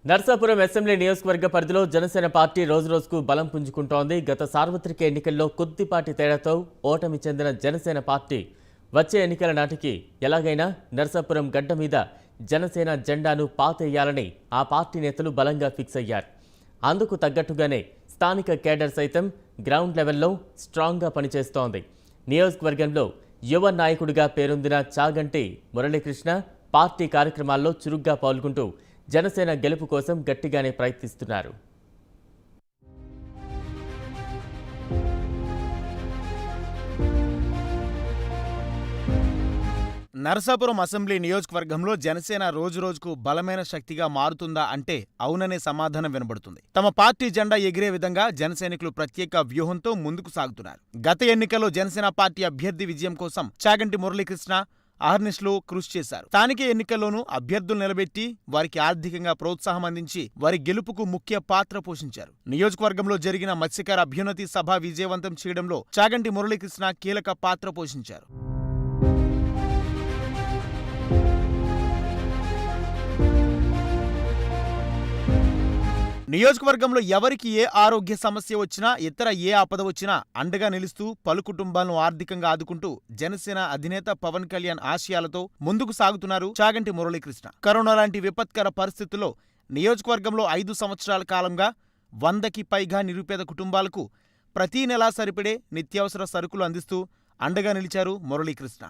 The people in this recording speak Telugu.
నర్సాపురం అసెంబ్లీ నియోజకవర్గ పరిధిలో జనసేన పార్టీ రోజురోజుకు బలం పుంజుకుంటోంది. గత సార్వత్రిక ఎన్నికల్లో కొద్దిపాటి తేడాతో ఓటమి చెందిన జనసేన పార్టీ వచ్చే ఎన్నికల నాటికి ఎలాగైనా నర్సాపురం గడ్డ మీద జనసేన జెండాను పాతేయాలని ఆ పార్టీ నేతలు బలంగా ఫిక్స్ అయ్యారు. అందుకు తగ్గట్టుగానే స్థానిక కేడర్ సైతం గ్రౌండ్ లెవెల్లో స్ట్రాంగ్గా పనిచేస్తోంది. నియోజకవర్గంలో యువ నాయకుడిగా పేరొందిన చాగంటి మురళీకృష్ణ పార్టీ కార్యక్రమాల్లో చురుగ్గా పాల్గొంటూ జనసేన గెలుపు కోసం గట్టిగానే ప్రయత్నిస్తున్నారు. నరసాపురం అసెంబ్లీ నియోజకవర్గంలో జనసేన రోజురోజుకు బలమైన శక్తిగా మారుతుందా అంటే అవుననే సమాధానం వినబడుతుంది. తమ పార్టీ జెండా ఎగిరే విధంగా జనసైనికులు ప్రత్యేక వ్యూహంతో ముందుకు సాగుతున్నారు. గత ఎన్నికల్లో జనసేన పార్టీ అభ్యర్థి విజయం కోసం చాగంటి మురళీకృష్ణ అహర్నిశలు కృషి చేశారు. స్థానిక ఎన్నికల్లోనూ అభ్యర్థులు నిలబెట్టి వారికి ఆర్థికంగా ప్రోత్సాహం అందించి వారి గెలుపుకు ముఖ్య పాత్ర పోషించారు. నియోజకవర్గంలో జరిగిన మత్స్యకార అభ్యున్నతి సభ విజయవంతం చేయడంలో చాగంటి మురళీకృష్ణ కీలక పాత్ర పోషించారు. నియోజకవర్గంలో ఎవరికి ఏ ఆరోగ్య సమస్య వచ్చినా, ఇతర ఏ ఆపద వచ్చినా అండగా నిలుస్తూ పలు కుటుంబాలను ఆర్థికంగా ఆదుకుంటూ జనసేన అధినేత పవన్ కళ్యాణ్ ఆశయాలతో ముందుకు సాగుతున్నారు చాగంటి మురళీకృష్ణ. కరోనా లాంటి విపత్కర పరిస్థితుల్లో నియోజకవర్గంలో 5 సంవత్సరాల కాలంగా 100కి పైగా నిరుపేద కుటుంబాలకు ప్రతీ నెలా సరిపడే నిత్యావసర సరుకులు అందిస్తూ అండగా నిలిచారు మురళీకృష్ణ.